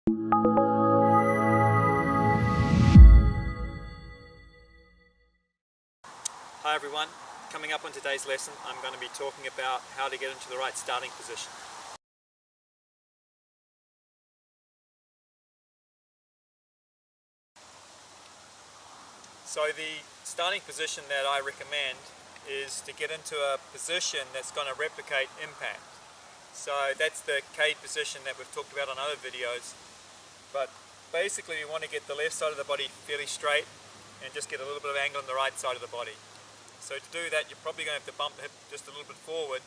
Hi everyone, coming up on today's lesson I'm going to be talking about how to get into the right starting position. So the starting position that I recommend is to get into a position that's going to replicate impact. So that's the K position that we've talked about on other videos, but basically we want to get the left side of the body fairly straight and just get a little bit of angle on the right side of the body. So to do that you're probably going to have to bump the hip just a little bit forward,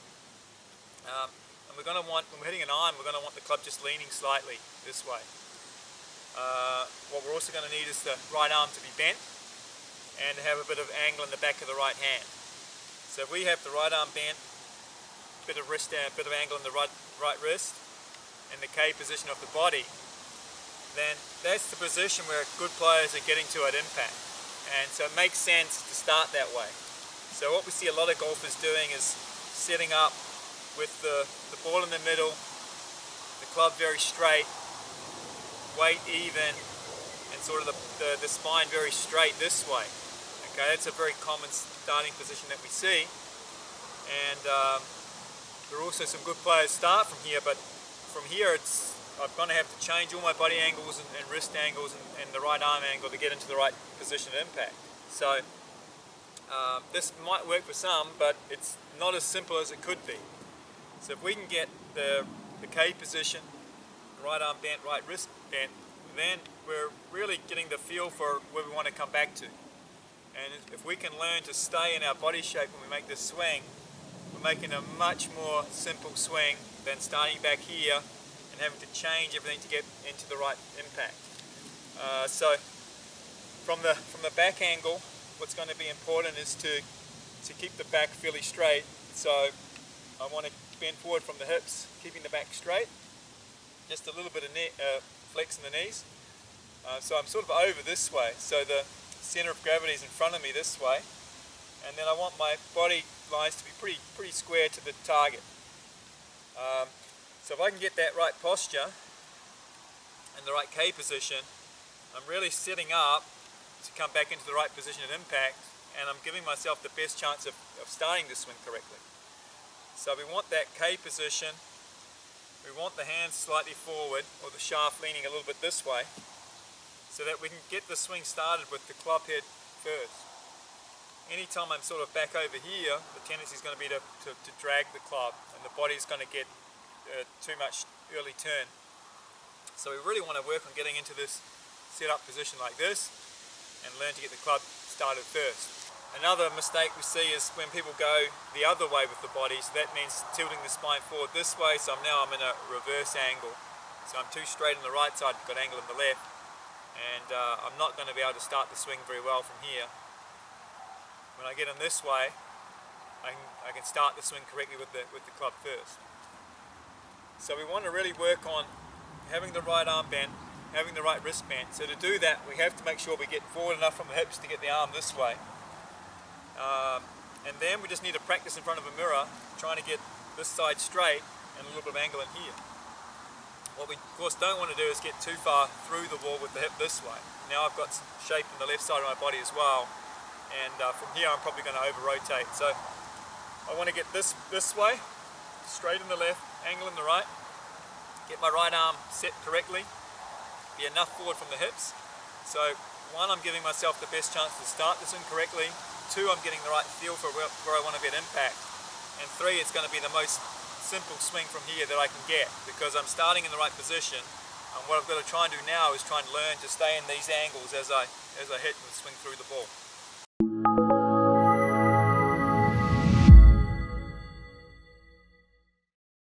and we're going to want, when we're hitting an iron, we're going to want the club just leaning slightly this way. What we're also going to need is the right arm to be bent and have a bit of angle in the back of the right hand. So if we have the right arm bent, bit of angle in the right wrist, and the K position of the body, then that's the position where good players are getting to at impact. And so it makes sense to start that way. So what we see a lot of golfers doing is setting up with the ball in the middle, the club very straight, weight even, and sort of the spine very straight this way. Okay, that's a very common starting position that we see, and there are also some good players start from here, but from here I'm going to have to change all my body angles and wrist angles and the right arm angle to get into the right position of impact. So this might work for some, but it's not as simple as it could be. So if we can get the K position, right arm bent, right wrist bent, then we're really getting the feel for where we want to come back to. And if we can learn to stay in our body shape when we make this swing, we're making a much more simple swing than starting back here and having to change everything to get into the right impact. So from the back angle, what's going to be important is to keep the back fairly straight. So I want to bend forward from the hips, keeping the back straight, just a little bit of flex in the knees. So I'm sort of over this way, so the center of gravity is in front of me this way, and then I want my body lines to be pretty square to the target. So if I can get that right posture and the right K position, I'm really setting up to come back into the right position of impact, and I'm giving myself the best chance of starting the swing correctly. So we want that K position, we want the hands slightly forward, or the shaft leaning a little bit this way, so that we can get the swing started with the club head first. Anytime I'm sort of back over here, the tendency is going to be to drag the club, and the body is going to get too much early turn. So we really want to work on getting into this set-up position like this and learn to get the club started first. Another mistake we see is when people go the other way with the body, so that means tilting the spine forward this way, so now I'm in a reverse angle. So I'm too straight on the right side, I've got angle on the left, and I'm not going to be able to start the swing very well from here. When I get in this way, I can start the swing correctly with the club first. So we want to really work on having the right arm bent, having the right wrist bent. So to do that, we have to make sure we get forward enough from the hips to get the arm this way. And then we just need to practice in front of a mirror, trying to get this side straight and a little bit of angle in here. What we of course don't want to do is get too far through the wall with the hip this way. Now I've got some shape in the left side of my body as well, and from here I'm probably going to over rotate. So I want to get this way, straight in the left, angle in the right, get my right arm set correctly, be enough forward from the hips. So one, I'm giving myself the best chance to start this in correctly. Two, I'm getting the right feel for where I want to be at impact. And three, it's going to be the most simple swing from here that I can get, because I'm starting in the right position, and what I've got to try and do now is try and learn to stay in these angles as I hit and swing through the ball.